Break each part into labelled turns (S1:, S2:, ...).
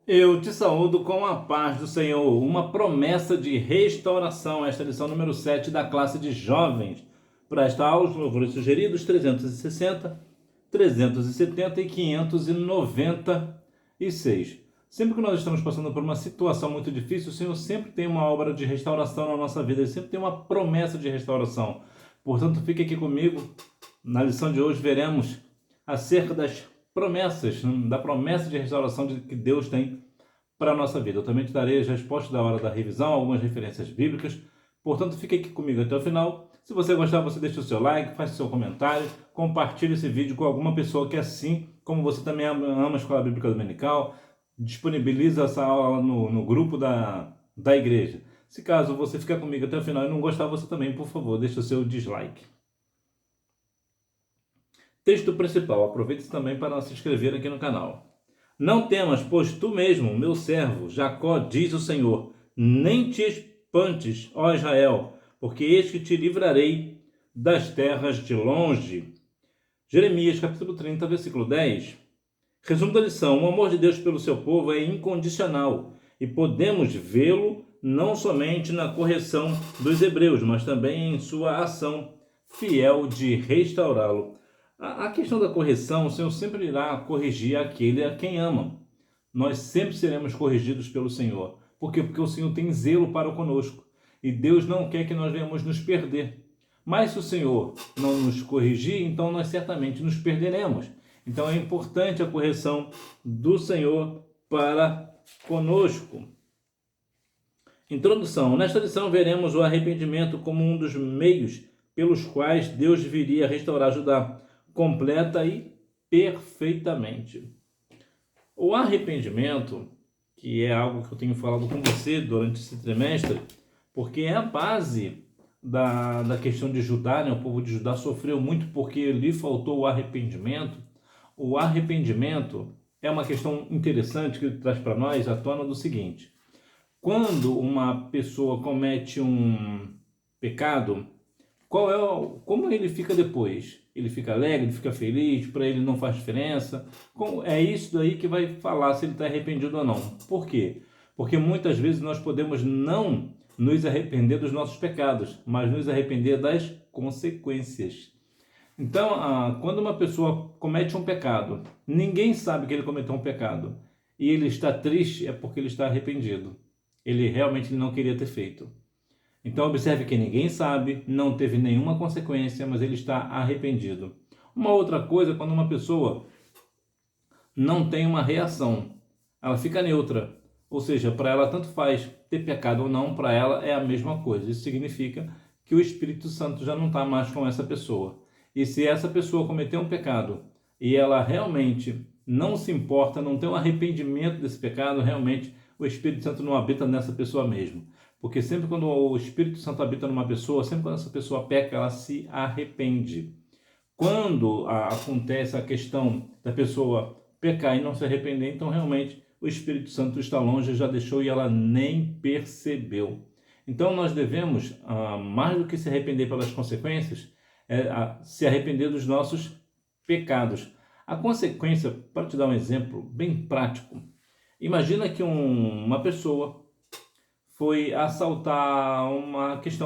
S1: Eu te saúdo com a paz do Senhor, uma promessa de restauração. Esta é a lição número 7 da classe de jovens. Para esta aula, os louvores sugeridos 360, 370 e 596. Sempre que nós estamos passando por uma situação muito difícil, o Senhor sempre tem uma obra de restauração na nossa vida, Ele sempre tem uma promessa de restauração. Portanto, fique aqui comigo. Na lição de hoje veremos acerca das promessas, da promessa de restauração que Deus tem para a nossa vida. Eu também te darei as respostas da hora da revisão, algumas referências bíblicas. Portanto, fique aqui comigo até o final. Se você gostar, você deixa o seu like, faz o seu comentário, compartilhe esse vídeo com alguma pessoa que, assim como você também ama a Escola Bíblica Dominical, disponibiliza essa aula no grupo da igreja. Se caso você ficar comigo até o final e não gostar, você também, por favor, deixa o seu dislike. Texto principal. Aproveite também para se inscrever aqui no canal. Não temas, pois tu mesmo, meu servo, Jacó, diz o Senhor, nem te espantes, ó Israel, porque eis que te livrarei das terras de longe. Jeremias, capítulo 30, versículo 10. Resumo da lição. O amor de Deus pelo seu povo é incondicional e podemos vê-lo não somente na correção dos hebreus, mas também em sua ação fiel de restaurá-lo. A questão da correção, o Senhor sempre irá corrigir aquele a quem ama. Nós sempre seremos corrigidos pelo Senhor. Por quê? Porque o Senhor tem zelo para conosco. E Deus não quer que nós venhamos nos perder. Mas se o Senhor não nos corrigir, então nós certamente nos perderemos. Então é importante a correção do Senhor para conosco. Introdução. Nesta lição veremos o arrependimento como um dos meios pelos quais Deus viria restaurar Judá, completa e perfeitamente. O arrependimento, que é algo que eu tenho falado com você durante esse trimestre, porque é a base da questão de Judá, né? O povo de Judá sofreu muito porque lhe faltou o arrependimento. O arrependimento é uma questão interessante que traz para nós à tona do seguinte: quando uma pessoa comete um pecado, como ele fica depois? Ele fica alegre, ele fica feliz, para ele não faz diferença? É isso daí que vai falar se ele está arrependido ou não. Por quê? Porque muitas vezes nós podemos não nos arrepender dos nossos pecados, mas nos arrepender das consequências. Então, quando uma pessoa comete um pecado, ninguém sabe que ele cometeu um pecado, e ele está triste, é porque ele está arrependido. Ele realmente não queria ter feito. Então observe que ninguém sabe, não teve nenhuma consequência, mas ele está arrependido. Uma outra coisa, quando uma pessoa não tem uma reação, ela fica neutra. Ou seja, para ela tanto faz ter pecado ou não, para ela é a mesma coisa. Isso significa que o Espírito Santo já não está mais com essa pessoa. E se essa pessoa cometer um pecado e ela realmente não se importa, não tem um arrependimento desse pecado, realmente o Espírito Santo não habita nessa pessoa mesmo. Porque sempre quando o Espírito Santo habita numa pessoa, sempre quando essa pessoa peca, ela se arrepende. Quando acontece a questão da pessoa pecar e não se arrepender, então realmente o Espírito Santo está longe, já deixou e ela nem percebeu. Então nós devemos, mais do que se arrepender pelas consequências, se arrepender dos nossos pecados. A consequência, para te dar um exemplo bem prático, imagina que uma pessoa foi assaltar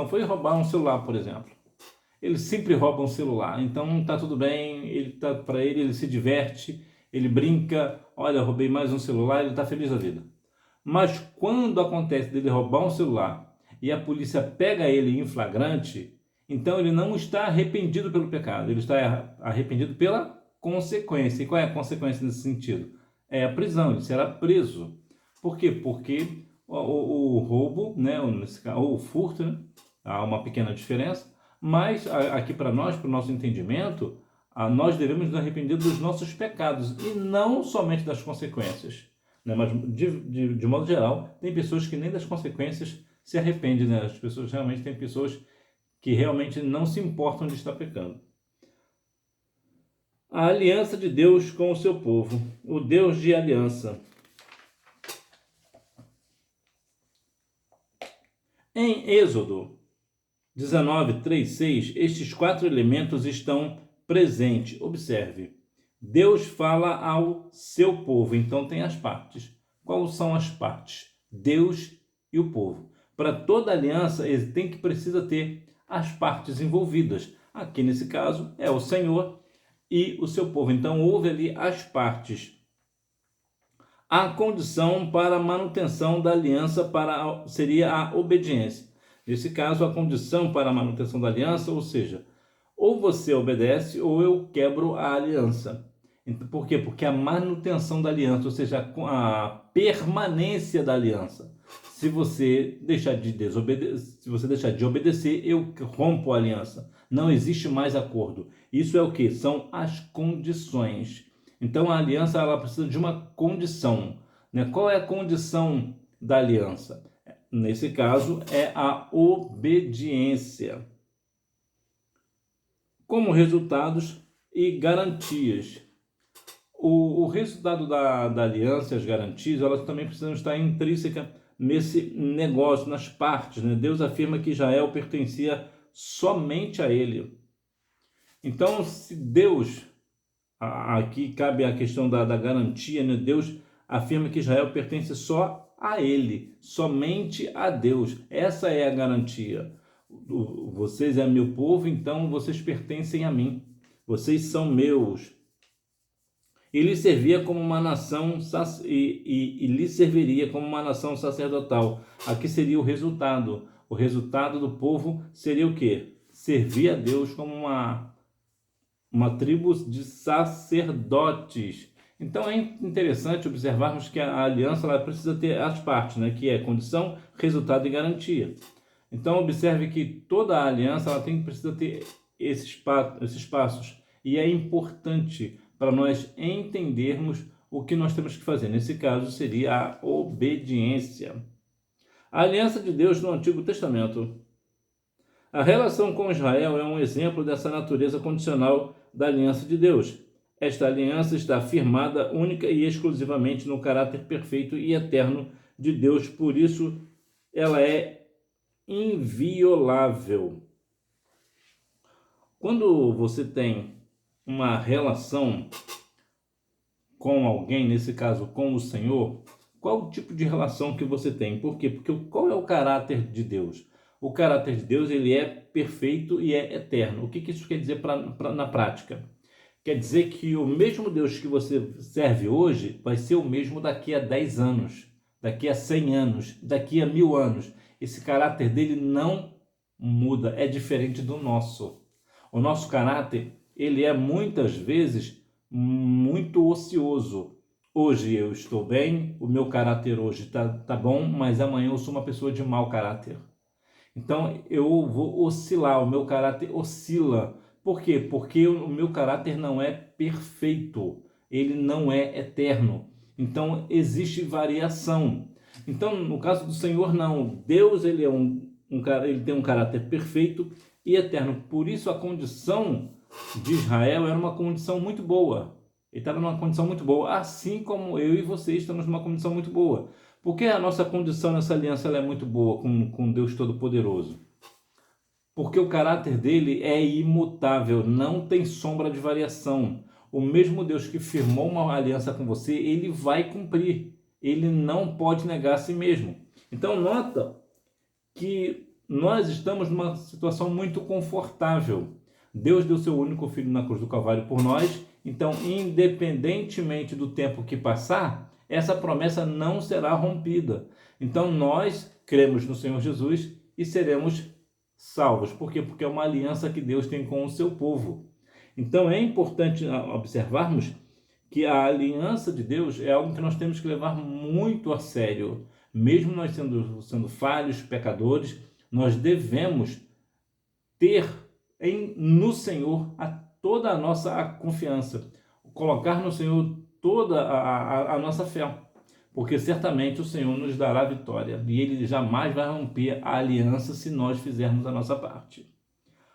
S1: foi roubar um celular, por exemplo. Ele sempre rouba um celular, então tá tudo bem, ele se diverte, ele brinca, olha, roubei mais um celular, ele tá feliz da vida. Mas quando acontece dele roubar um celular e a polícia pega ele em flagrante, então ele não está arrependido pelo pecado, ele está arrependido pela consequência. E qual é a consequência nesse sentido? É a prisão, ele será preso. Por quê? Porque o roubo, né, ou o furto, né, há uma pequena diferença, mas aqui para nós, para o nosso entendimento, nós devemos nos arrepender dos nossos pecados e não somente das consequências, né? Mas de modo geral, tem pessoas que nem das consequências se arrependem, né? As pessoas realmente têm pessoas que realmente não se importam de estar pecando. A aliança de Deus com o seu povo, o Deus de aliança. Em Êxodo 19, 3, 6, estes 4 elementos estão presentes. Observe, Deus fala ao seu povo, então tem as partes. Quais são as partes? Deus e o povo. Para toda aliança, precisa ter as partes envolvidas. Aqui, nesse caso, é o Senhor e o seu povo. Então, houve ali as partes. A condição para a manutenção da aliança seria a obediência. Nesse caso, a condição para a manutenção da aliança, ou seja, ou você obedece ou eu quebro a aliança. Por quê? Porque a manutenção da aliança, ou seja, a permanência da aliança. Se você deixar de obedecer, eu rompo a aliança. Não existe mais acordo. Isso é o que? São as condições. Então a aliança ela precisa de uma condição, né? Qual é a condição da aliança? Nesse caso é a obediência. Como resultados e garantias. O resultado da aliança, as garantias, elas também precisam estar intrínsecas nesse negócio, nas partes, né? Deus afirma que Israel pertencia somente a ele. Então, se Deus, aqui cabe a questão da garantia, né? Deus afirma que Israel pertence só a ele, somente a Deus. Essa é a garantia. Vocês é meu povo, então vocês pertencem a mim. Vocês são meus. E lhe servia como uma nação e lhe serviria como uma nação sacerdotal. Aqui seria o resultado. O resultado do povo seria o quê? Servir a Deus como uma tribo de sacerdotes. Então é interessante observarmos que a aliança ela precisa ter as partes, né? Que é condição, resultado e garantia. Então observe que toda a aliança ela precisa ter esses passos. E é importante para nós entendermos o que nós temos que fazer. Nesse caso, seria a obediência. A aliança de Deus no Antigo Testamento. A relação com Israel é um exemplo dessa natureza condicional da aliança de Deus. Esta aliança está firmada única e exclusivamente no caráter perfeito e eterno de Deus, por isso ela é inviolável. Quando você tem uma relação com alguém, nesse caso com o Senhor, qual o tipo de relação que você tem? Por quê? Porque qual é o caráter de Deus? O caráter de Deus ele é perfeito e é eterno. O que isso quer dizer na prática? Quer dizer que o mesmo Deus que você serve hoje vai ser o mesmo daqui a 10 anos, daqui a 100 anos, daqui a 1000 anos. Esse caráter dele não muda, é diferente do nosso. O nosso caráter ele é muitas vezes muito ocioso. Hoje eu estou bem, o meu caráter hoje tá bom, mas amanhã eu sou uma pessoa de mau caráter. Então eu vou oscilar, o meu caráter oscila. Por quê? Porque o meu caráter não é perfeito, ele não é eterno. Então existe variação. Então no caso do Senhor não, Deus ele é ele tem um caráter perfeito e eterno. Por isso a condição de Israel era uma condição muito boa. Ele estava numa condição muito boa, assim como eu e você estamos numa condição muito boa. Porque a nossa condição nessa aliança ela é muito boa com Deus Todo-Poderoso. Porque o caráter dele é imutável, não tem sombra de variação. O mesmo Deus que firmou uma aliança com você, ele vai cumprir. Ele não pode negar a si mesmo. Então nota que nós estamos numa situação muito confortável. Deus deu seu único filho na cruz do Calvário por nós, então independentemente do tempo que passar, essa promessa não será rompida. Então nós cremos no Senhor Jesus e seremos salvos. Por quê? Porque é uma aliança que Deus tem com o seu povo. Então é importante observarmos que a aliança de Deus é algo que nós temos que levar muito a sério. Mesmo nós sendo falhos, pecadores, nós devemos ter no Senhor toda a nossa confiança, colocar no Senhor toda a nossa fé, porque certamente o Senhor nos dará vitória e Ele jamais vai romper a aliança se nós fizermos a nossa parte.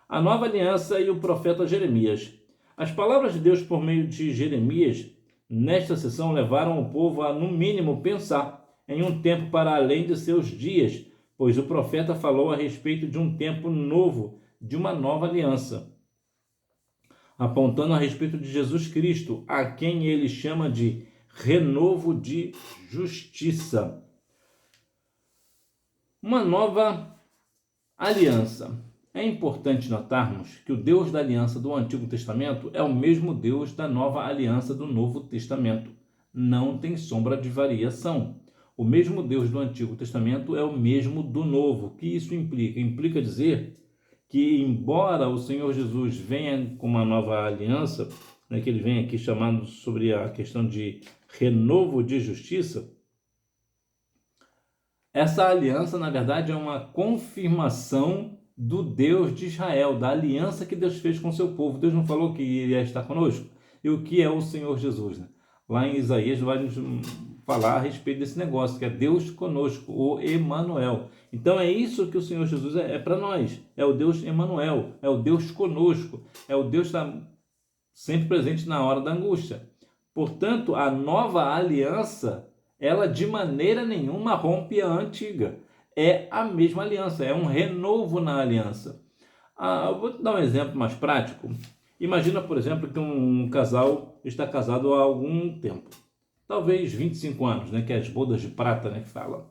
S1: A nova aliança e o profeta Jeremias. As palavras de Deus por meio de Jeremias nesta sessão levaram o povo a, no mínimo, pensar em um tempo para além de seus dias, pois o profeta falou a respeito de um tempo novo, de uma nova aliança, apontando a respeito de Jesus Cristo, a quem ele chama de renovo de justiça. Uma nova aliança. É importante notarmos que o Deus da aliança do Antigo Testamento é o mesmo Deus da nova aliança do Novo Testamento. Não tem sombra de variação. O mesmo Deus do Antigo Testamento é o mesmo do Novo. O que isso implica? Implica dizer que, embora o Senhor Jesus venha com uma nova aliança, né, que ele vem aqui chamando sobre a questão de renovo de justiça, essa aliança, na verdade, é uma confirmação do Deus de Israel, da aliança que Deus fez com o seu povo. Deus não falou que iria estar conosco? E o que é o Senhor Jesus? Né? Lá em Isaías vai nos falar a respeito desse negócio, que é Deus conosco, o Emanuel. Então é isso que o Senhor Jesus é para nós. É o Deus Emanuel, é o Deus conosco, é o Deus que está sempre presente na hora da angústia. Portanto, a nova aliança, ela de maneira nenhuma rompe a antiga. É a mesma aliança, é um renovo na aliança. Eu vou te dar um exemplo mais prático. Imagina, por exemplo, que um casal está casado há algum tempo. Talvez 25 anos, né, que é as bodas de prata, né, que fala.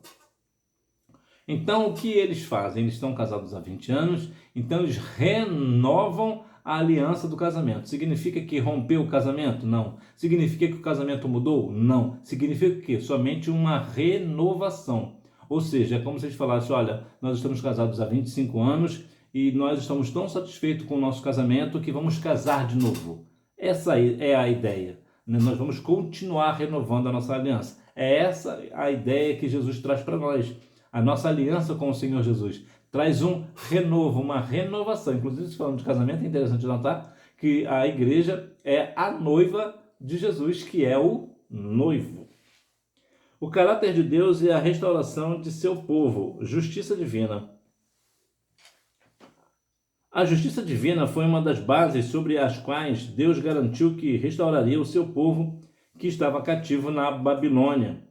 S1: Então, o que eles fazem? Eles estão casados há 20 anos, então eles renovam a aliança do casamento. Significa que rompeu o casamento? Não. Significa que o casamento mudou? Não. Significa que somente uma renovação. Ou seja, é como se eles falassem, olha, nós estamos casados há 25 anos e nós estamos tão satisfeitos com o nosso casamento que vamos casar de novo. Essa é a ideia. Nós vamos continuar renovando a nossa aliança. É essa a ideia que Jesus traz para nós. A nossa aliança com o Senhor Jesus traz um renovo, uma renovação. Inclusive, falando de casamento, é interessante notar que a igreja é a noiva de Jesus, que é o noivo. O caráter de Deus é a restauração de seu povo, justiça divina. A justiça divina foi uma das bases sobre as quais Deus garantiu que restauraria o seu povo que estava cativo na Babilônia.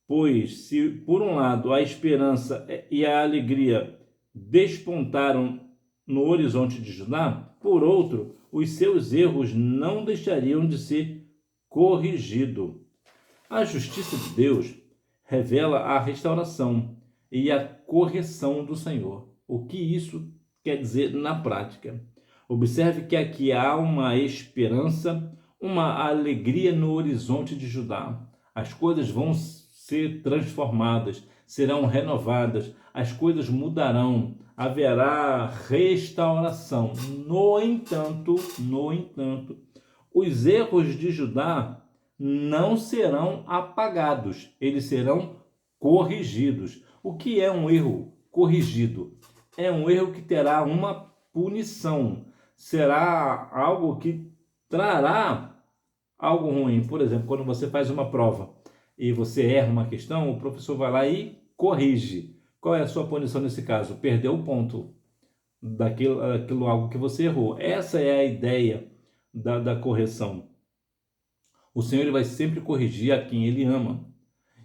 S1: Pois, se por um lado a esperança e a alegria despontaram no horizonte de Judá, por outro, os seus erros não deixariam de ser corrigidos. A justiça de Deus revela a restauração e a correção do Senhor. O que isso quer dizer na prática? Observe que aqui há uma esperança, uma alegria no horizonte de Judá. As coisas vão ser transformadas, serão renovadas, as coisas mudarão, haverá restauração. No entanto, os erros de Judá não serão apagados, eles serão corrigidos. O que é um erro corrigido? É um erro que terá uma punição, será algo que trará algo ruim. Por exemplo, quando você faz uma prova e você erra uma questão, o professor vai lá e corrige. Qual é a sua punição nesse caso? Perder o ponto daquilo algo que você errou. Essa é a ideia da correção. O Senhor ele vai sempre corrigir a quem Ele ama.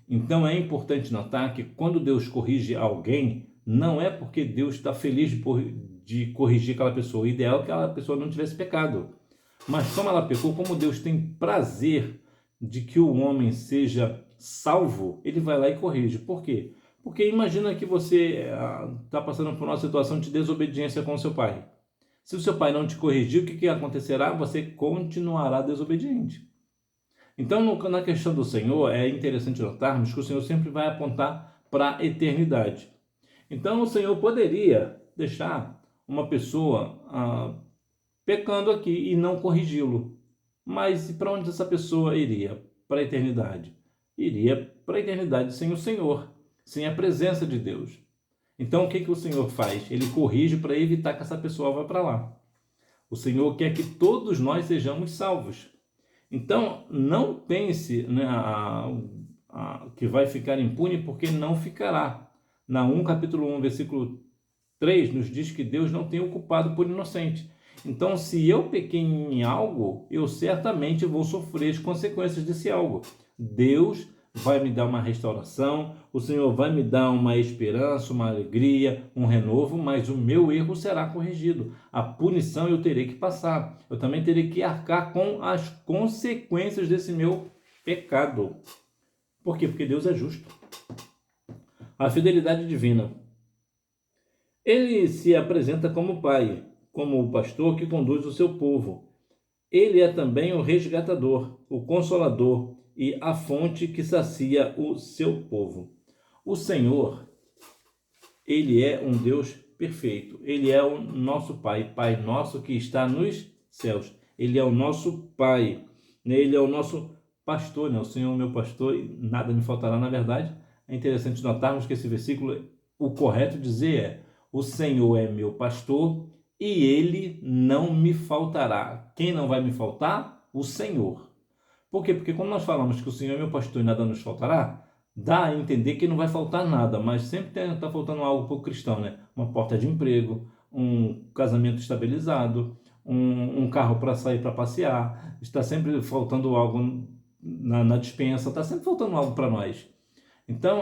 S1: Então é importante notar que quando Deus corrige alguém, não é porque Deus está feliz de corrigir aquela pessoa. O ideal é que aquela pessoa não tivesse pecado. Mas como ela pecou, como Deus tem prazer de que o homem seja salvo, Ele vai lá e corrige. Por quê? Porque imagina que você está passando por uma situação de desobediência com o seu pai. Se o seu pai não te corrigir, o que acontecerá? Você continuará desobediente. Então, na questão do Senhor, é interessante notarmos que o Senhor sempre vai apontar para a eternidade. Então, o Senhor poderia deixar uma pessoa pecando aqui e não corrigi-lo. Mas para onde essa pessoa iria? Para a eternidade. Iria para a eternidade sem o Senhor, sem a presença de Deus. Então, o que o Senhor faz? Ele corrige para evitar que essa pessoa vá para lá. O Senhor quer que todos nós sejamos salvos. Então, não pense, né, que vai ficar impune, porque não ficará. Naum, capítulo 1, versículo 3, nos diz que Deus não tem o culpado por inocente. Então, se eu pequei em algo, eu certamente vou sofrer as consequências desse algo. Deus vai me dar uma restauração, o Senhor vai me dar uma esperança, uma alegria, um renovo, mas o meu erro será corrigido. A punição eu terei que passar. Eu também terei que arcar com as consequências desse meu pecado. Por quê? Porque Deus é justo. A fidelidade divina. Ele se apresenta como pai, como o pastor que conduz o seu povo. Ele é também o resgatador, o consolador e a fonte que sacia o seu povo. O Senhor, ele é um Deus perfeito. Ele é o nosso Pai, Pai nosso que está nos céus. Ele é o nosso Pai, né? Ele é o nosso pastor, né? O Senhor é o meu pastor e nada me faltará. Na verdade, é interessante notarmos que esse versículo, o correto dizer é: o Senhor é meu pastor e ele não me faltará. Quem não vai me faltar? O Senhor. Por quê? Porque quando nós falamos que o Senhor é meu pastor e nada nos faltará, dá a entender que não vai faltar nada, mas sempre está faltando algo para o cristão, né? Uma porta de emprego, um casamento estabilizado, um carro para sair para passear, está sempre faltando algo na despensa, está sempre faltando algo para nós. Então,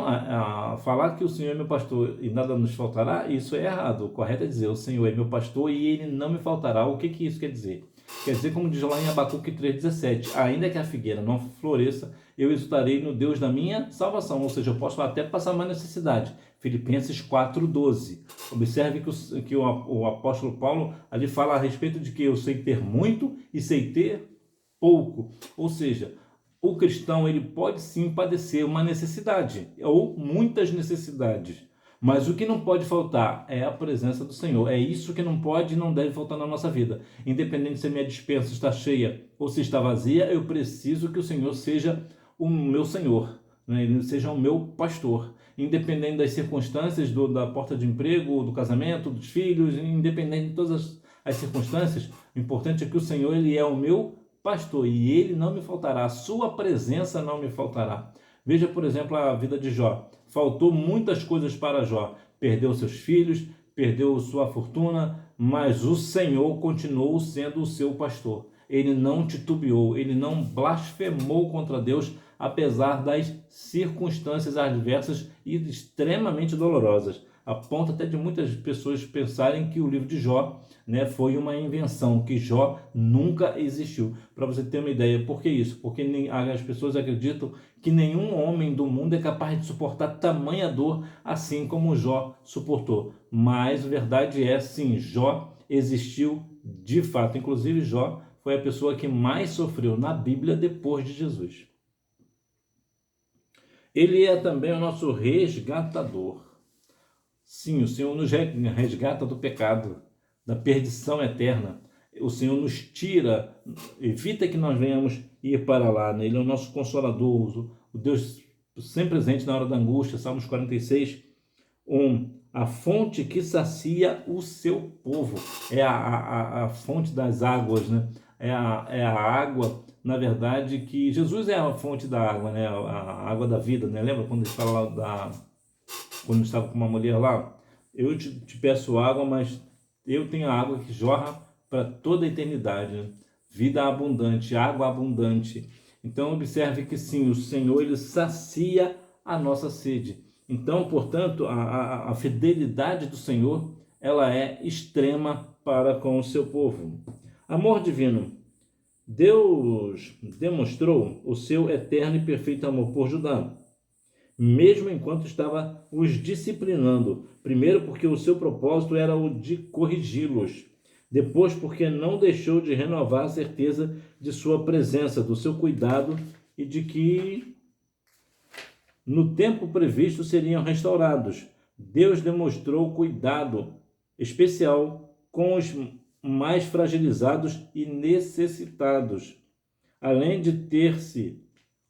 S1: falar que o Senhor é meu pastor e nada nos faltará, isso é errado. O correto é dizer: o Senhor é meu pastor e ele não me faltará. O que isso quer dizer? Quer dizer, como diz lá em Abacuque 3,17: ainda que a figueira não floresça, eu exultarei no Deus da minha salvação. Ou seja, eu posso até passar mais necessidade. Filipenses 4,12. Observe que o apóstolo Paulo ali fala a respeito de que eu sei ter muito e sei ter pouco. Ou seja, o cristão ele pode sim padecer uma necessidade ou muitas necessidades, mas o que não pode faltar é a presença do Senhor. É isso que não pode e não deve faltar na nossa vida. Independente se a minha despensa está cheia ou se está vazia, eu preciso que o Senhor seja o meu Senhor, né? Ele seja o meu pastor. Independente das circunstâncias da porta de emprego, do casamento, dos filhos, independente de todas as circunstâncias, o importante é que o Senhor ele é o meu pastor e ele não me faltará, a sua presença não me faltará. Veja, por exemplo, a vida de Jó. Faltou muitas coisas para Jó. Perdeu seus filhos, perdeu sua fortuna, mas o Senhor continuou sendo o seu pastor. Ele não titubeou, ele não blasfemou contra Deus, apesar das circunstâncias adversas e extremamente dolorosas. A ponto até de muitas pessoas pensarem que o livro de Jó, né, foi uma invenção, que Jó nunca existiu. Para você ter uma ideia, por que isso? Porque as pessoas acreditam que nenhum homem do mundo é capaz de suportar tamanha dor assim como Jó suportou. Mas a verdade é, sim, Jó existiu de fato. Inclusive, Jó foi a pessoa que mais sofreu na Bíblia depois de Jesus. Ele é também o nosso resgatador. Sim, o Senhor nos resgata do pecado, da perdição eterna. O Senhor nos tira, evita que nós venhamos ir para lá, né? Ele é o nosso consolador, o Deus sempre presente na hora da angústia. Salmos 46, 1. A fonte que sacia o seu povo. É a fonte das águas, né? É a água, na verdade, que Jesus é a fonte da água, né? A água da vida, né? Lembra quando ele fala lá quando estava com uma mulher lá: eu te peço água, mas eu tenho a água que jorra para toda a eternidade, né? Vida abundante, água abundante. Então observe que sim, o Senhor ele sacia a nossa sede. Então, portanto, a fidelidade do Senhor ela é extrema para com o seu povo. Amor divino. Deus demonstrou o seu eterno e perfeito amor por Judá, mesmo enquanto estava os disciplinando. Primeiro, porque o seu propósito era o de corrigi-los. Depois, porque não deixou de renovar a certeza de sua presença, do seu cuidado e de que no tempo previsto seriam restaurados. Deus demonstrou cuidado especial com os mais fragilizados e necessitados, além de ter se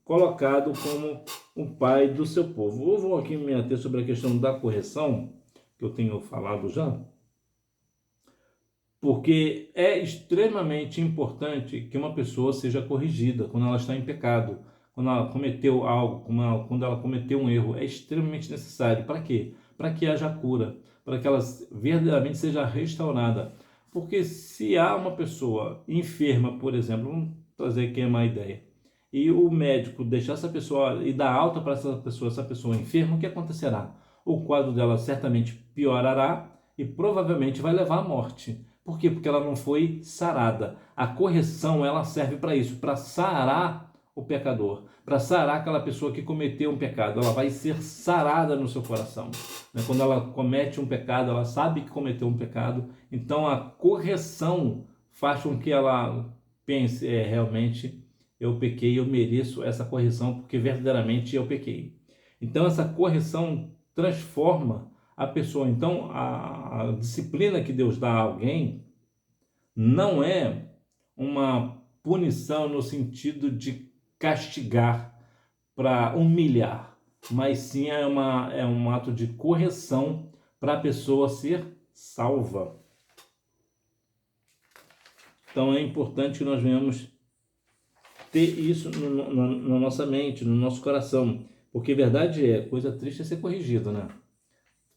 S1: colocado como o pai do seu povo. Eu vou aqui me ater sobre a questão da correção, que eu tenho falado já, porque é extremamente importante que uma pessoa seja corrigida quando ela está em pecado, quando ela cometeu algo, quando ela cometeu um erro. É extremamente necessário. Para quê? Para que haja cura, para que ela verdadeiramente seja restaurada. Porque se há uma pessoa enferma, por exemplo, vamos trazer aqui uma ideia, e o médico deixar essa pessoa e dar alta para essa pessoa enferma, o que acontecerá? O quadro dela certamente piorará e provavelmente vai levar à morte. Por quê? Porque ela não foi sarada. A correção ela serve para isso, para sarar o pecador, para sarar aquela pessoa que cometeu um pecado. Ela vai ser sarada no seu coração, né? Quando ela comete um pecado, ela sabe que cometeu um pecado, então a correção faz com que ela pense, realmente eu pequei, eu mereço essa correção, porque verdadeiramente eu pequei. Então essa correção transforma a pessoa. Então a disciplina que Deus dá a alguém não é uma punição no sentido de castigar, para humilhar, mas sim é um ato de correção para a pessoa ser salva. Então é importante que nós venhamos ter isso na nossa mente, no nosso coração, porque verdade coisa triste é ser corrigido, né?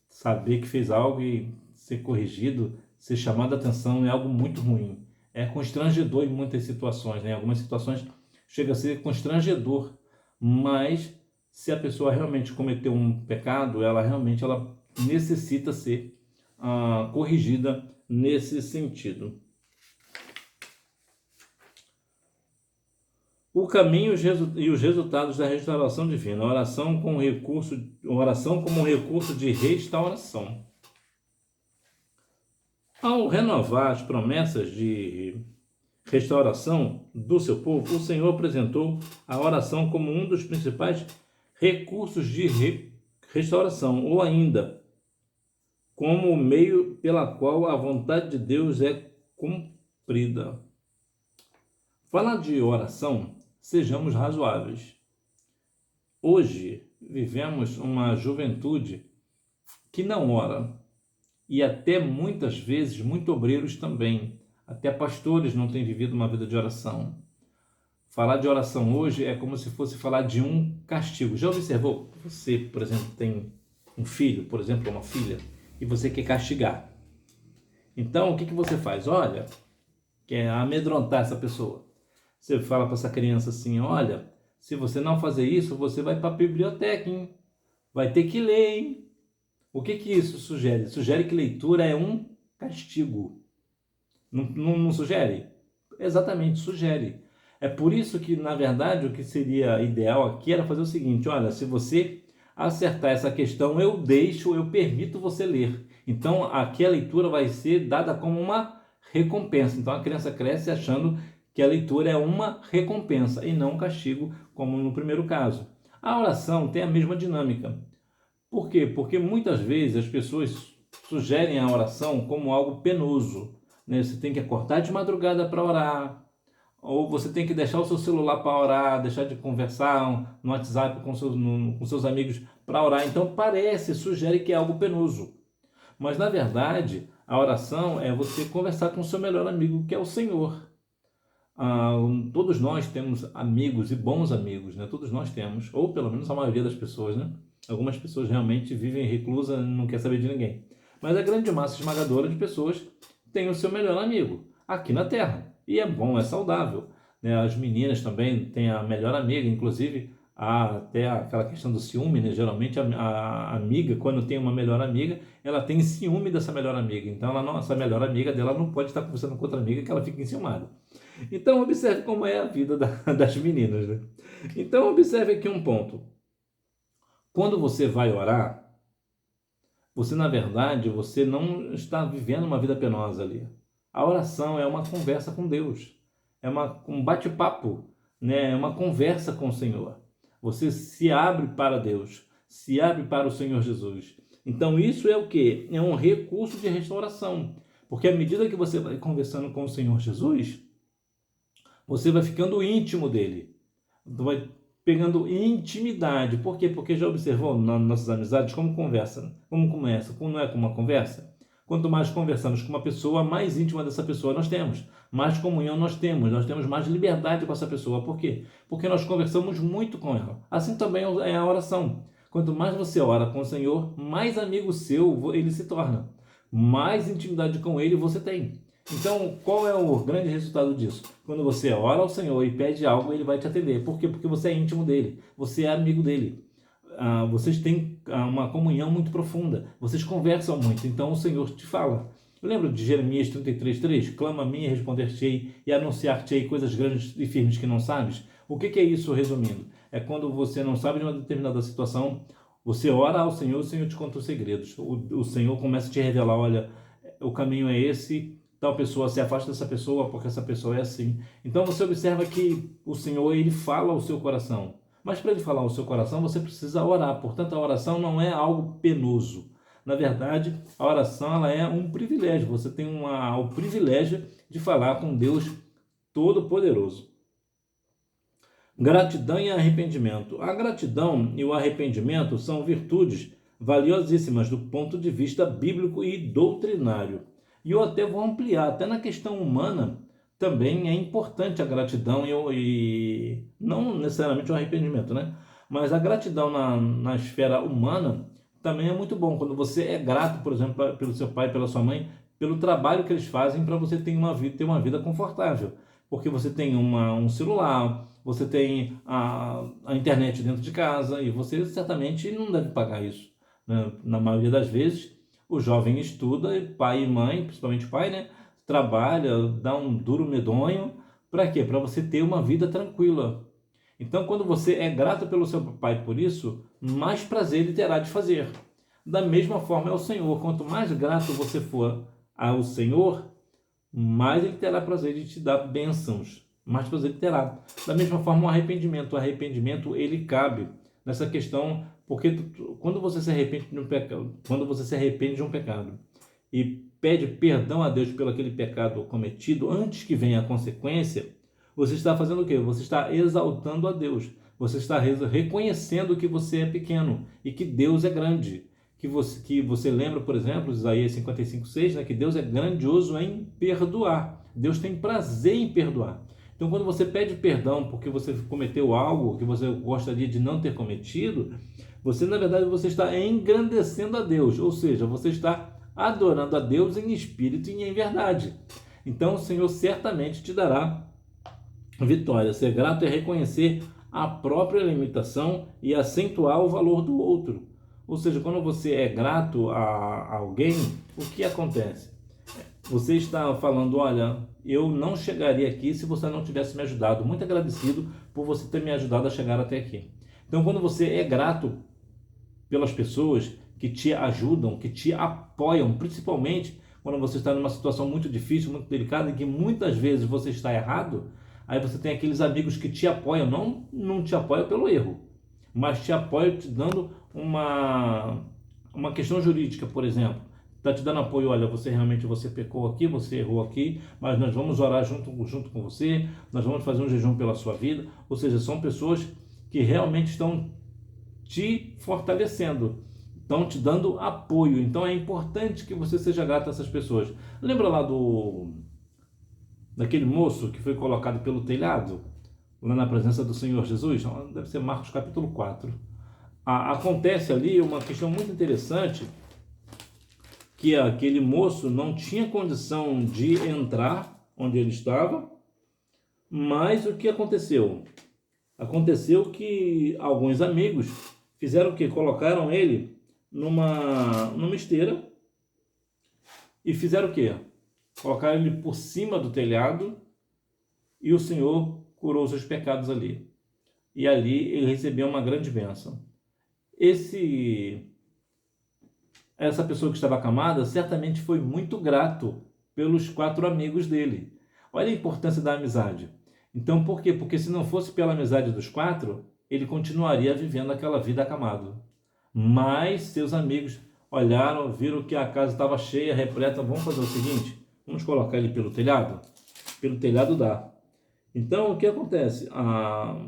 S1: Saber que fez algo e ser corrigido, ser chamado a atenção é algo muito ruim. É constrangedor em muitas situações, né? Em algumas situações chega a ser constrangedor, mas se a pessoa realmente cometeu um pecado, ela necessita ser corrigida nesse sentido. O caminho e os resultados da restauração divina. Oração como recurso de restauração. Ao renovar as promessas de restauração do seu povo, o Senhor apresentou a oração como um dos principais recursos de restauração, ou ainda como o meio pela qual a vontade de Deus é cumprida. Falar de oração, sejamos razoáveis. Hoje vivemos uma juventude que não ora, e até muitas vezes, muito obreiros também, até pastores não têm vivido uma vida de oração. Falar de oração hoje é como se fosse falar de um castigo. Já observou? Você, por exemplo, tem um filho, por exemplo, uma filha, e você quer castigar. Então, o que você faz? Olha, quer amedrontar essa pessoa. Você fala para essa criança assim, olha, se você não fazer isso, você vai para a biblioteca, hein? Vai ter que ler, hein? O que isso sugere? Sugere que leitura é um castigo. Não sugere? Exatamente, sugere. É por isso que, na verdade, o que seria ideal aqui era fazer o seguinte, olha, se você acertar essa questão, eu permito você ler. Então, aqui a leitura vai ser dada como uma recompensa. Então, a criança cresce achando que a leitura é uma recompensa e não um castigo, como no primeiro caso. A oração tem a mesma dinâmica. Por quê? Porque muitas vezes as pessoas sugerem a oração como algo penoso, né? Você tem que acordar de madrugada para orar, ou você tem que deixar o seu celular para orar, deixar de conversar no WhatsApp com seus amigos para orar. Então sugere que é algo penoso. Mas na verdade, a oração é você conversar com o seu melhor amigo, que é o Senhor. Todos nós temos amigos e bons amigos, né? Todos nós temos, ou pelo menos a maioria das pessoas, né? Algumas pessoas realmente vivem reclusas, não quer saber de ninguém. Mas a grande massa esmagadora de pessoas tem o seu melhor amigo aqui na Terra. E é bom, é saudável, né? As meninas também têm a melhor amiga, inclusive há até aquela questão do ciúme, né? Geralmente a amiga, quando tem uma melhor amiga, ela tem ciúme dessa melhor amiga. Então essa melhor amiga dela não pode estar conversando com outra amiga que ela fica enciumada. Então observe como é a vida das meninas, né? Então observe aqui um ponto. Quando você vai orar, você na verdade, você não está vivendo uma vida penosa ali. A oração é uma conversa com Deus, é um bate-papo, né? É uma conversa com o Senhor. Você se abre para Deus, se abre para o Senhor Jesus. Então isso é o quê? É um recurso de restauração, porque à medida que você vai conversando com o Senhor Jesus, você vai ficando íntimo dele, vai pegando intimidade. Por quê? Porque já observou nas nossas amizades como conversa, como começa, como não é como uma conversa? Quanto mais conversamos com uma pessoa, mais íntima dessa pessoa nós temos, mais comunhão nós temos mais liberdade com essa pessoa. Por quê? Porque nós conversamos muito com ela. Assim também é a oração. Quanto mais você ora com o Senhor, mais amigo seu ele se torna, mais intimidade com ele você tem. Então, qual é o grande resultado disso? Quando você ora ao Senhor e pede algo, ele vai te atender. Por quê? Porque você é íntimo dele, você é amigo dele. Vocês têm uma comunhão muito profunda, vocês conversam muito, então o Senhor te fala. Eu lembro de Jeremias 33:3, clama a mim e responder-te-ei e anunciar-te-ei coisas grandes e firmes que não sabes. O que é isso, resumindo? É quando você não sabe de uma determinada situação, você ora ao Senhor, o Senhor te conta os segredos. O Senhor começa a te revelar, olha, o caminho é esse, tal pessoa, se afasta dessa pessoa porque essa pessoa é assim. Então você observa que o Senhor, ele fala ao seu coração. Mas para ele falar ao seu coração, você precisa orar. Portanto, a oração não é algo penoso. Na verdade, a oração ela é um privilégio. Você tem o privilégio de falar com Deus Todo-Poderoso. Gratidão e arrependimento. A gratidão e o arrependimento são virtudes valiosíssimas do ponto de vista bíblico e doutrinário. E eu até vou ampliar, até na questão humana, também é importante a gratidão e não necessariamente o arrependimento, né? Mas a gratidão na esfera humana também é muito bom. Quando você é grato, por exemplo, pelo seu pai, pela sua mãe, pelo trabalho que eles fazem para você ter uma vida confortável. Porque você tem um celular, você tem a internet dentro de casa e você certamente não deve pagar isso, né? Na maioria das vezes, o jovem estuda, pai e mãe, principalmente pai, né? Trabalha, dá um duro medonho. Para quê? Para você ter uma vida tranquila. Então, quando você é grato pelo seu pai por isso, mais prazer ele terá de fazer. Da mesma forma é o Senhor. Quanto mais grato você for ao Senhor, mais ele terá prazer de te dar bênçãos. Mais prazer ele terá. Da mesma forma, o arrependimento. O arrependimento, ele cabe nessa questão, porque quando você se arrepende de um pecado, e pede perdão a Deus pelo aquele pecado cometido, antes que venha a consequência, você está fazendo o quê? Você está exaltando a Deus. Você está reconhecendo que você é pequeno e que Deus é grande. Que você lembra, por exemplo, Isaías 55:6, né, que Deus é grandioso em perdoar. Deus tem prazer em perdoar. Então, quando você pede perdão porque você cometeu algo que você gostaria de não ter cometido, você, na verdade, você está engrandecendo a Deus, ou seja, você está adorando a Deus em espírito e em verdade. Então, o Senhor certamente te dará vitória. Ser grato é reconhecer a própria limitação e acentuar o valor do outro. Ou seja, quando você é grato a alguém, o que acontece? Você está falando, olha, eu não chegaria aqui se você não tivesse me ajudado. Muito agradecido por você ter me ajudado a chegar até aqui. Então, quando você é grato pelas pessoas que te ajudam, que te apoiam, principalmente quando você está numa situação muito difícil, muito delicada, em que muitas vezes você está errado, aí você tem aqueles amigos que te apoiam, não te apoiam pelo erro, mas te apoiam te dando uma questão jurídica, por exemplo. Está te dando apoio, olha, você pecou aqui, você errou aqui, mas nós vamos orar junto com você, nós vamos fazer um jejum pela sua vida. Ou seja, são pessoas que realmente estão te fortalecendo, estão te dando apoio. Então é importante que você seja grato a essas pessoas. Lembra lá daquele moço que foi colocado pelo telhado, lá na presença do Senhor Jesus? Deve ser Marcos capítulo 4. Acontece ali uma questão muito interessante, que aquele moço não tinha condição de entrar onde ele estava, mas o que aconteceu? Aconteceu que alguns amigos fizeram o quê? Colocaram ele numa esteira e fizeram o quê? Colocaram ele por cima do telhado e o Senhor curou seus pecados ali. E ali ele recebeu uma grande bênção. Essa pessoa que estava acamada certamente foi muito grato pelos 4 amigos dele. Olha a importância da amizade. Então, por quê? Porque se não fosse pela amizade dos 4, ele continuaria vivendo aquela vida acamado. Mas seus amigos olharam, viram que a casa estava cheia, repleta. Vamos fazer o seguinte, vamos colocar ele pelo telhado? Pelo telhado dá. Então, o que acontece?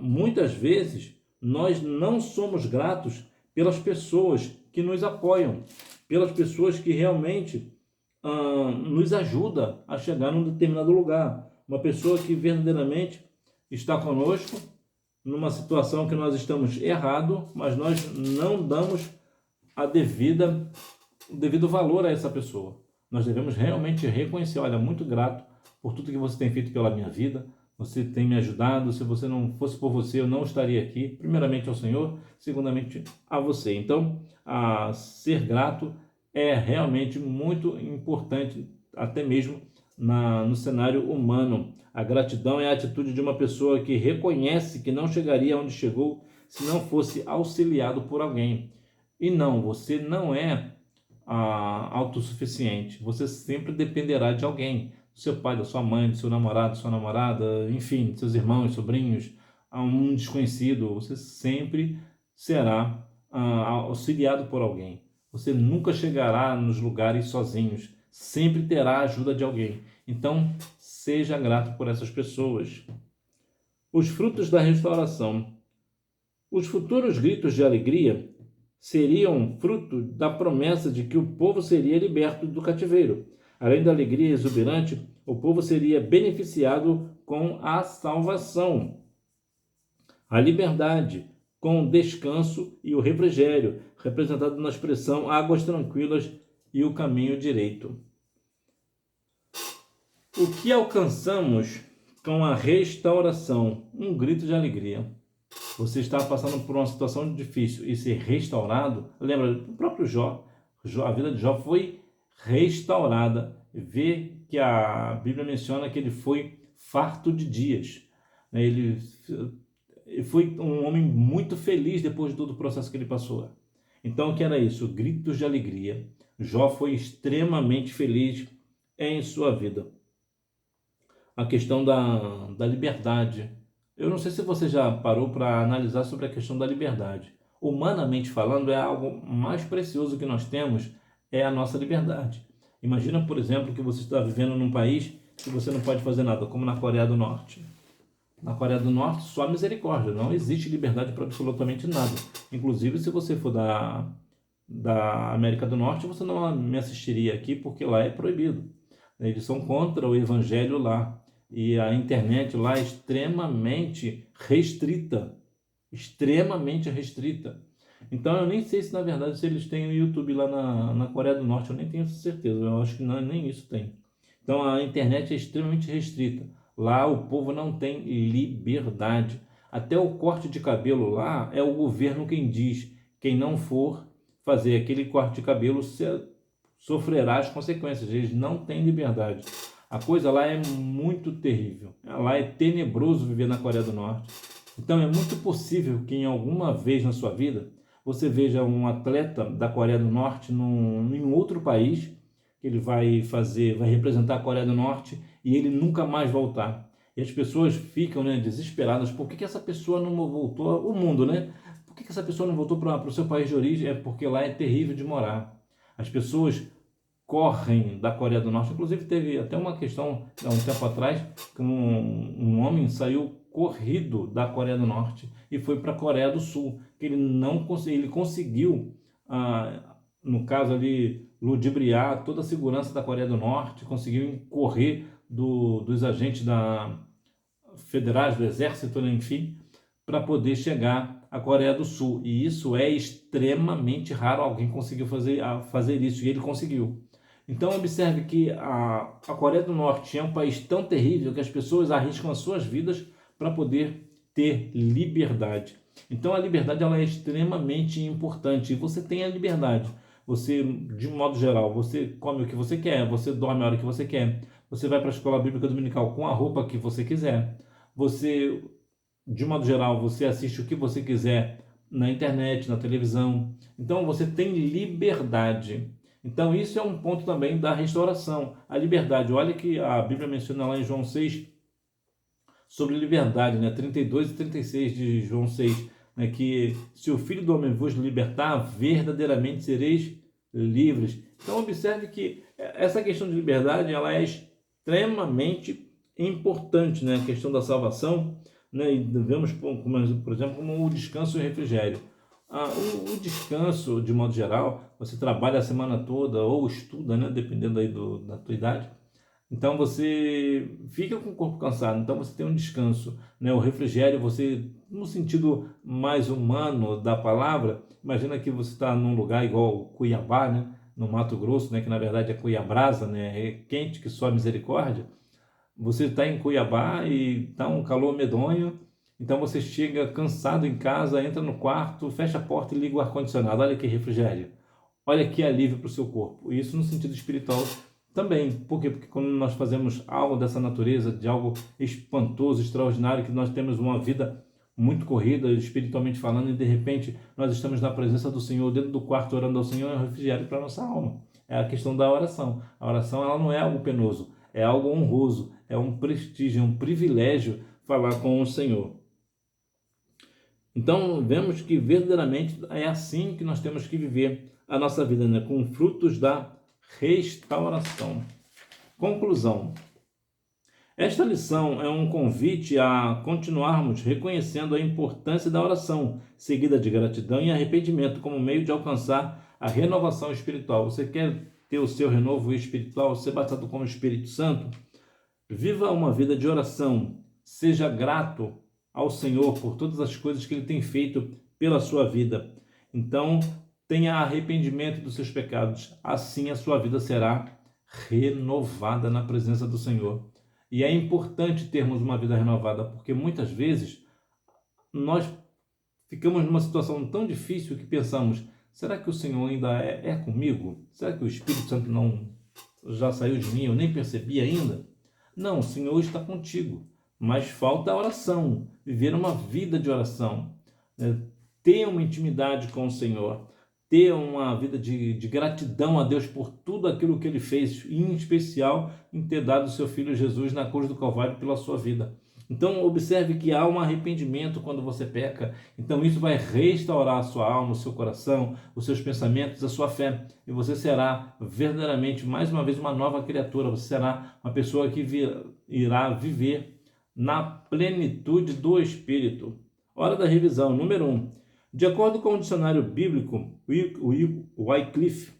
S1: Muitas vezes, nós não somos gratos pelas pessoas que nos apoiam, pelas pessoas que realmente nos ajudam a chegar num determinado lugar. Uma pessoa que verdadeiramente está conosco numa situação que nós estamos errado, mas nós não damos o devido valor a essa pessoa. Nós devemos realmente reconhecer, olha, muito grato por tudo que você tem feito pela minha vida, você tem me ajudado, se você não fosse por você, eu não estaria aqui, primeiramente ao Senhor, segundamente a você. Então, ser grato é realmente muito importante, até mesmo no cenário humano. A gratidão é a atitude de uma pessoa que reconhece que não chegaria onde chegou se não fosse auxiliado por alguém. E não, você não é autossuficiente. Você sempre dependerá de alguém. Do seu pai, da sua mãe, do seu namorado, da sua namorada, enfim, de seus irmãos, sobrinhos, a um desconhecido. Você sempre será auxiliado por alguém. Você nunca chegará nos lugares sozinhos. Sempre terá a ajuda de alguém. Então, seja grato por essas pessoas. Os frutos da restauração. Os futuros gritos de alegria seriam fruto da promessa de que o povo seria liberto do cativeiro. Além da alegria exuberante, o povo seria beneficiado com a salvação, a liberdade, com o descanso e o refrigério, representado na expressão águas tranquilas e o caminho direito. O que alcançamos com a restauração? Um grito de alegria. Você está passando por uma situação difícil e ser restaurado. Lembra, o próprio Jó, a vida de Jó foi restaurada. Vê que a Bíblia menciona que ele foi farto de dias. Ele foi um homem muito feliz depois de todo o processo que ele passou. Então, o que era isso? Gritos de alegria. Jó foi extremamente feliz em sua vida. A questão da liberdade. Eu não sei se você já parou para analisar sobre a questão da liberdade. Humanamente falando, é algo mais precioso que nós temos, é a nossa liberdade. Imagina, por exemplo, que você está vivendo num país que você não pode fazer nada, como na Coreia do Norte. Na Coreia do Norte, só misericórdia, não existe liberdade para absolutamente nada. Inclusive, se você for da América do Norte, você não me assistiria aqui, porque lá é proibido. Eles são contra o evangelho lá. E a internet lá é extremamente restrita. Extremamente restrita. Então eu nem sei se na verdade se eles têm o YouTube lá na Coreia do Norte, eu nem tenho certeza, eu acho que não, nem isso tem. Então a internet é extremamente restrita. Lá o povo não tem liberdade. Até o corte de cabelo lá é o governo quem diz. Quem não for fazer aquele corte de cabelo sofrerá as consequências. Eles não têm liberdade. A coisa lá é muito terrível. Lá é tenebroso viver na Coreia do Norte. Então é muito possível que em alguma vez na sua vida você veja um atleta da Coreia do Norte em outro país, que ele vai representar a Coreia do Norte e ele nunca mais voltar. E as pessoas ficam, né, desesperadas. Por que essa pessoa não voltou? O mundo, né? Por que essa pessoa não voltou para o seu país de origem? É porque lá é terrível de morar. As pessoas correm da Coreia do Norte. Inclusive teve até uma questão há um tempo atrás que um homem saiu corrido da Coreia do Norte e foi para a Coreia do Sul, que ele conseguiu, no caso ali, ludibriar toda a segurança da Coreia do Norte, conseguiu correr dos agentes federais do exército, enfim, para poder chegar à Coreia do Sul. E isso é extremamente raro, alguém conseguiu fazer isso, e ele conseguiu. Então observe que a Coreia do Norte é um país tão terrível que as pessoas arriscam as suas vidas para poder ter liberdade. Então a liberdade ela é extremamente importante e você tem a liberdade. Você, de um modo geral, você come o que você quer, você dorme a hora que você quer, você vai para a escola bíblica dominical com a roupa que você quiser, você, de um modo geral, você assiste o que você quiser na internet, na televisão. Então você tem liberdade. Então isso é um ponto também da restauração, a liberdade. Olha que a Bíblia menciona lá em João 6 sobre liberdade, né? 32 e 36 de João 6, né? Que se o Filho do Homem vos libertar, verdadeiramente sereis livres. Então observe que essa questão de liberdade ela é extremamente importante, né? A questão da salvação, né? E vemos, por exemplo, como o descanso e o refrigério. O descanso, de modo geral, você trabalha a semana toda ou estuda, né? Dependendo aí da tua idade. Então você fica com o corpo cansado, então você tem um descanso, né? O refrigério, você, no sentido mais humano da palavra, imagina que você está num lugar igual Cuiabá, né? No Mato Grosso, né? Que na verdade é Cuiabrasa, né? É quente que só misericórdia. Você está em Cuiabá e está um calor medonho, então você chega cansado em casa, entra no quarto, fecha a porta e liga o ar-condicionado. Olha que refrigério, olha que alívio para o seu corpo. Isso no sentido espiritual Também, por quê? Porque quando nós fazemos algo dessa natureza, de algo espantoso, extraordinário, que nós temos uma vida muito corrida, espiritualmente falando, e de repente nós estamos na presença do Senhor, dentro do quarto orando ao Senhor, é um refrigério para a nossa alma. É a questão da oração. A oração, ela não é algo penoso, é algo honroso, é um prestígio, é um privilégio falar com o Senhor. Então, vemos que verdadeiramente é assim que nós temos que viver a nossa vida, né? Com frutos da restauração. Conclusão. Esta lição é um convite a continuarmos reconhecendo a importância da oração, seguida de gratidão e arrependimento como meio de alcançar a renovação espiritual. Você quer ter o seu renovo espiritual, ser batizado com o Espírito Santo? Viva uma vida de oração. Seja grato ao Senhor por todas as coisas que Ele tem feito pela sua vida. Então, tenha arrependimento dos seus pecados. Assim a sua vida será renovada na presença do Senhor. E é importante termos uma vida renovada, porque muitas vezes nós ficamos numa situação tão difícil que pensamos, será que o Senhor ainda é comigo? Será que o Espírito Santo não já saiu de mim? Eu nem percebi ainda? Não, o Senhor está contigo. Mas falta a oração, viver uma vida de oração, né? Ter uma intimidade com o Senhor, ter uma vida de gratidão a Deus por tudo aquilo que Ele fez, e em especial em ter dado o seu Filho Jesus na cruz do Calvário pela sua vida. Então observe que há um arrependimento quando você peca, então isso vai restaurar a sua alma, o seu coração, os seus pensamentos, a sua fé, e você será verdadeiramente, mais uma vez, uma nova criatura, você será uma pessoa que irá viver na plenitude do Espírito. Hora da revisão. Número 1. De acordo com o dicionário bíblico Wycliffe,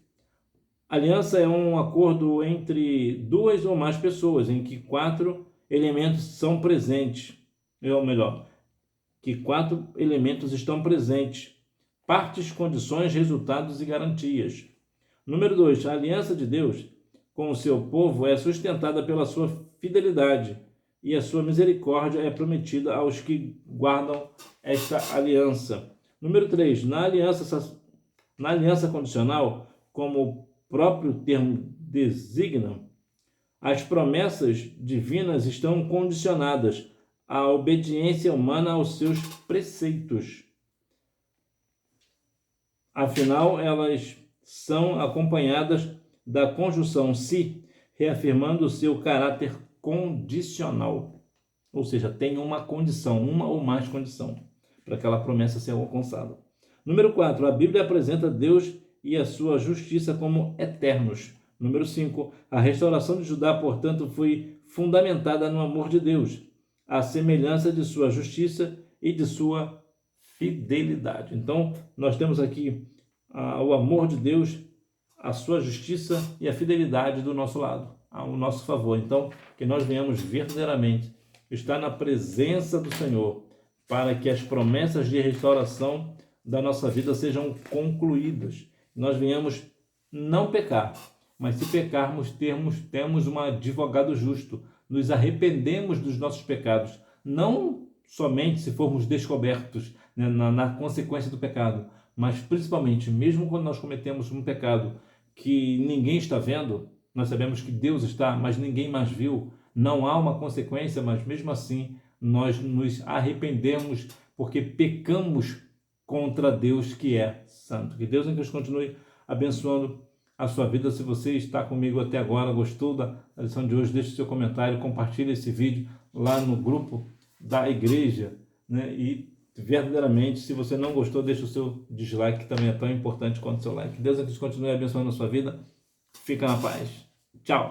S1: aliança é um acordo entre duas ou mais pessoas, em que 4 elementos são presentes. Ou melhor, que 4 elementos estão presentes. Partes, condições, resultados e garantias. Número 2. A aliança de Deus com o seu povo é sustentada pela sua fidelidade, e a sua misericórdia é prometida aos que guardam esta aliança. Número 3. Na aliança condicional, como o próprio termo designa, as promessas divinas estão condicionadas à obediência humana aos seus preceitos. Afinal, elas são acompanhadas da conjunção se, reafirmando o seu caráter condicional, ou seja, tem uma condição, uma ou mais condição, para aquela promessa ser alcançada. Número 4, a Bíblia apresenta Deus e a sua justiça como eternos. Número 5, a restauração de Judá, portanto, foi fundamentada no amor de Deus, à semelhança de sua justiça e de sua fidelidade. Então, nós temos aqui o amor de Deus, a sua justiça e a fidelidade do nosso lado, ao nosso favor. Então, que nós venhamos verdadeiramente estar na presença do Senhor, para que as promessas de restauração da nossa vida sejam concluídas. Nós venhamos não pecar, mas se pecarmos, temos um advogado justo. Nos arrependemos dos nossos pecados, não somente se formos descobertos, né, na consequência do pecado, mas principalmente, mesmo quando nós cometemos um pecado que ninguém está vendo, nós sabemos que Deus está, mas ninguém mais viu, não há uma consequência, mas mesmo assim nós nos arrependemos porque pecamos contra Deus que é santo. Que Deus nos continue abençoando a sua vida. Se você está comigo até agora, gostou da lição de hoje, deixe seu comentário, compartilhe esse vídeo lá no grupo da igreja, né? E verdadeiramente, se você não gostou, deixe o seu dislike, que também é tão importante quanto o seu like. Deus nos continue abençoando a sua vida. Fica na paz. Tchau.